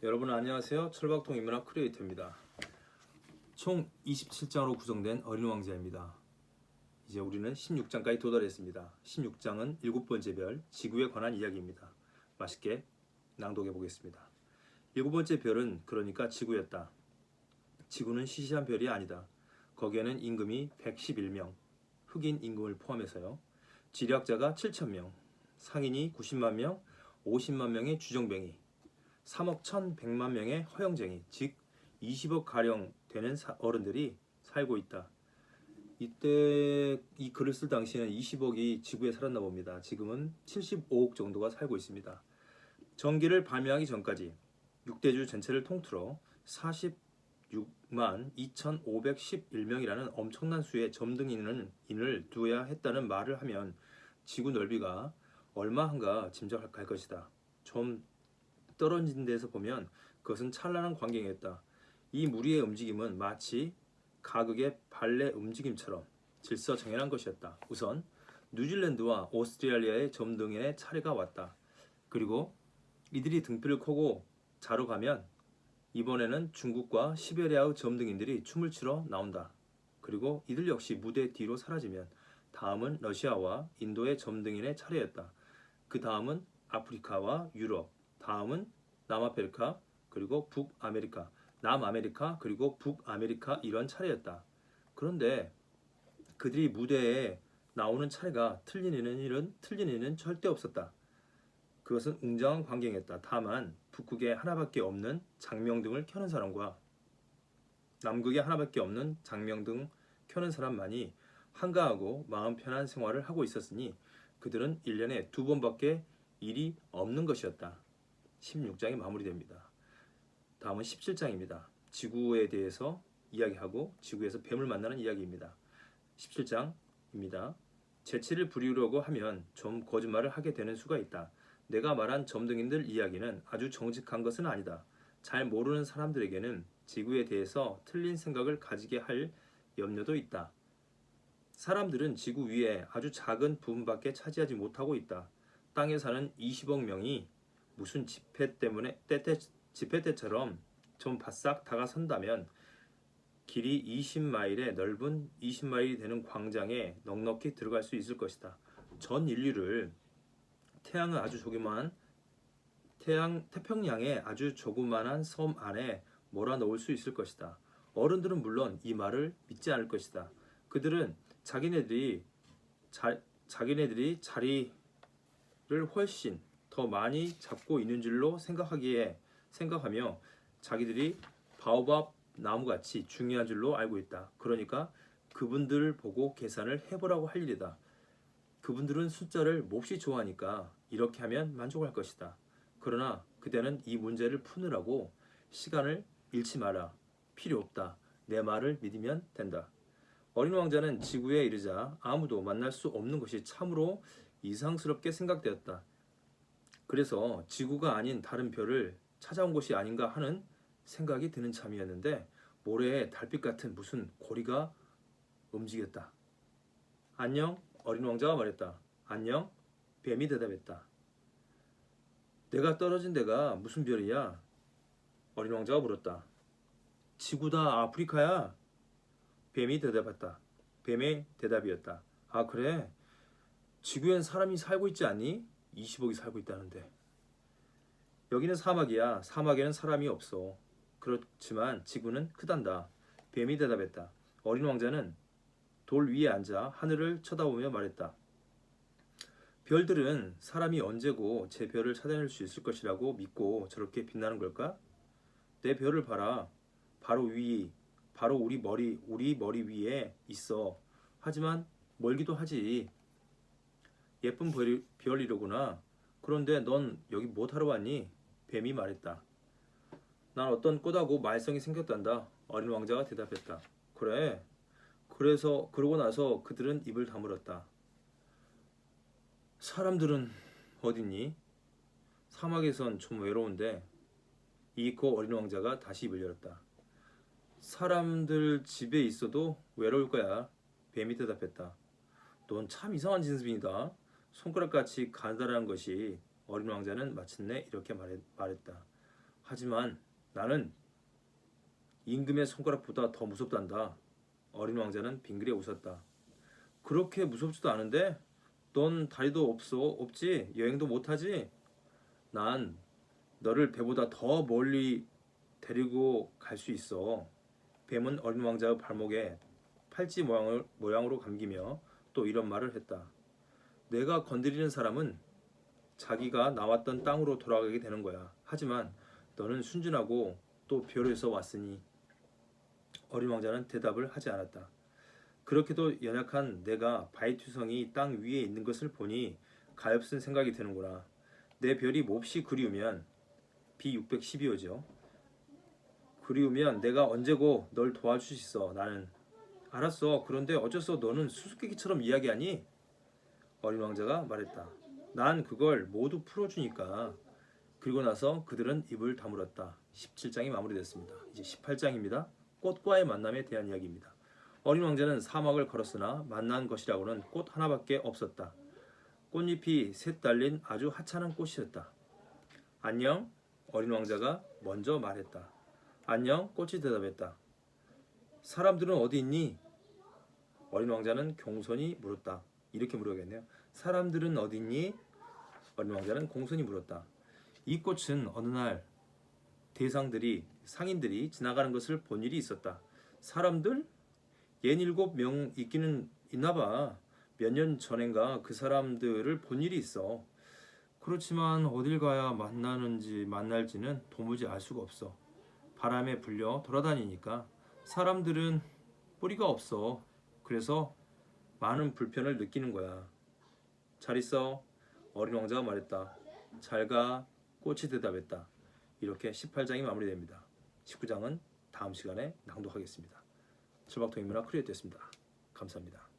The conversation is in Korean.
여러분 안녕하세요. 철박통 인문학 크리에이터입니다. 총 27장으로 구성된 어린 왕자입니다. 이제 우리는 16장까지 도달했습니다. 16장은 7번째 별, 지구에 관한 이야기입니다. 맛있게 낭독해 보겠습니다. 7번째 별은 그러니까 지구였다. 지구는 시시한 별이 아니다. 거기에는 임금이 111명, 흑인 임금을 포함해서요. 지략자가 7,000명, 상인이 90만 명, 50만 명의 주정뱅이, 3억 1,100만 명의 허영쟁이, 즉 20억 가량 되는 어른들이 살고 있다. 이때 이 글을 쓸 당시에는 20억이 지구에 살았나 봅니다. 지금은 75억 정도가 살고 있습니다. 전기를 발명하기 전까지 6대주 전체를 통틀어 46만 2,511명이라는 엄청난 수의 점등인을 두어야 했다는 말을 하면 지구 넓이가 얼마한가 짐작할 것이다. 좀 떨어진 데서 보면 그것은 찬란한 광경이었다. 이 무리의 움직임은 마치 가극의 발레 움직임처럼 질서정연한 것이었다. 우선 뉴질랜드와 오스트레일리아의 점등인의 차례가 왔다. 그리고 이들이 등필을 켜고 자러 가면 이번에는 중국과 시베리아의 점등인들이 춤을 추러 나온다. 그리고 이들 역시 무대 뒤로 사라지면 다음은 러시아와 인도의 점등인의 차례였다. 그 다음은 아프리카와 유럽, 다음은 남아메리카, 그리고 북아메리카, 남아메리카, 그리고 북아메리카 이런 차례였다. 그런데 그들이 무대에 나오는 차례가 틀린 일은 절대 없었다. 그것은 웅장한 광경이었다. 다만 북극에 하나밖에 없는 장명등을 켜는 사람과 남극에 하나밖에 없는 장명등 켜는 사람만이 한가하고 마음 편한 생활을 하고 있었으니 그들은 1년에 2번밖에 일이 없는 것이었다. 16장이 마무리됩니다. 다음은 17장입니다. 지구에 대해서 이야기하고 지구에서 뱀을 만나는 이야기입니다. 17장입니다. 재치를 부리려고 하면 좀 거짓말을 하게 되는 수가 있다. 내가 말한 점등인들 이야기는 아주 정직한 것은 아니다. 잘 모르는 사람들에게는 지구에 대해서 틀린 생각을 가지게 할 염려도 있다. 사람들은 지구 위에 아주 작은 부분밖에 차지하지 못하고 있다. 땅에 사는 20억 명이 무슨 집회 때처럼 좀 바싹 다가선다면 길이 20마일의 넓은 20마일이 되는 광장에 넉넉히 들어갈 수 있을 것이다. 전 인류를 태평양의 아주 조그만한 섬 안에 몰아넣을 수 있을 것이다. 어른들은 물론 이 말을 믿지 않을 것이다. 그들은 자기네들이 자리를 훨씬 더 많이 잡고 있는 줄로 생각하며 자기들이 바오밥 나무같이 중요한 줄로 알고 있다. 그러니까 그분들을 보고 계산을 해보라고 할 일이다. 그분들은 숫자를 몹시 좋아하니까 이렇게 하면 만족할 것이다. 그러나 그대는 이 문제를 푸느라고 시간을 잃지 마라. 필요 없다. 내 말을 믿으면 된다. 어린 왕자는 지구에 이르자 아무도 만날 수 없는 것이 참으로 이상스럽게 생각되었다. 그래서 지구가 아닌 다른 별을 찾아온 것이 아닌가 하는 생각이 드는 참이었는데 모래에 달빛 같은 무슨 고리가 움직였다. 안녕? 어린 왕자가 말했다. 안녕? 뱀이 대답했다. 내가 떨어진 데가 무슨 별이야? 어린 왕자가 물었다. 지구다. 아프리카야. 뱀이 대답했다. 뱀의 대답이었다. 아 그래? 지구엔 사람이 살고 있지 않니? 20억이 살고 있다는데. 여기는 사막이야. 사막에는 사람이 없어. 그렇지만 지구는 크단다. 뱀이 대답했다. 어린 왕자는 돌 위에 앉아 하늘을 쳐다보며 말했다. 별들은 사람이 언제고 제 별을 찾아낼 수 있을 것이라고 믿고 저렇게 빛나는 걸까? 내 별을 봐라. 바로 우리 머리 위에 있어. 하지만 멀기도 하지. 예쁜 별이로구나. 그런데 넌 여기 뭐 하러 왔니? 뱀이 말했다. 난 어떤 꽃하고 말썽이 생겼단다. 어린 왕자가 대답했다. 그래. 그러고 나서 그들은 입을 다물었다. 사람들은 어딨니? 사막에선 좀 외로운데. 이윽고 어린 왕자가 다시 입을 열었다. 사람들 집에 있어도 외로울 거야. 뱀이 대답했다. 넌 참 이상한 진습이다. 손가락같이 가느다란 것이 어린 왕자는 마침내 이렇게 말했다. 하지만 나는 임금의 손가락보다 더 무섭단다. 어린 왕자는 빙그레 웃었다. 그렇게 무섭지도 않은데? 넌 다리도 없지? 여행도 못하지? 난 너를 배보다 더 멀리 데리고 갈 수 있어. 뱀은 어린 왕자의 발목에 팔찌 모양으로 감기며 또 이런 말을 했다. 내가 건드리는 사람은 자기가 나왔던 땅으로 돌아가게 되는 거야. 하지만 너는 순진하고 또 별에서 왔으니. 어린 왕자는 대답을 하지 않았다. 그렇게도 연약한 내가 바위투성이 땅 위에 있는 것을 보니 가엾은 생각이 드는구나. 내 별이 몹시 그리우면 B612호죠. 그리우면 내가 언제고 널 도와줄 수 있어. 나는. 알았어. 그런데 어째서 너는 수수께끼처럼 이야기하니? 어린 왕자가 말했다. 난 그걸 모두 풀어주니까. 그리고 나서 그들은 입을 다물었다. 17장이 마무리됐습니다. 이제 18장입니다. 꽃과의 만남에 대한 이야기입니다. 어린 왕자는 사막을 걸었으나 만난 것이라고는 꽃 하나밖에 없었다. 꽃잎이 셋 달린 아주 하찮은 꽃이었다. 안녕? 어린 왕자가 먼저 말했다. 안녕? 꽃이 대답했다. 사람들은 어디 있니? 어린 왕자는 공손히 물었다. 이렇게 물어야겠네요. 사람들은 어디 있니? 어린 왕자는 공손히 물었다. 이 꽃은 어느 날 상인들이 지나가는 것을 본 일이 있었다. 사람들? 67명 있기는 있나봐. 몇 년 전엔가 그 사람들을 본 일이 있어. 그렇지만 어딜 가야 만날지는 도무지 알 수가 없어. 바람에 불려 돌아다니니까. 사람들은 뿌리가 없어. 그래서 많은 불편을 느끼는 거야. 잘 있어. 어린 왕자가 말했다. 잘 가. 꽃이 대답했다. 이렇게 18장이 마무리됩니다. 19장은 다음 시간에 낭독하겠습니다. 철박통일문화 크리에이터였습니다. 감사합니다.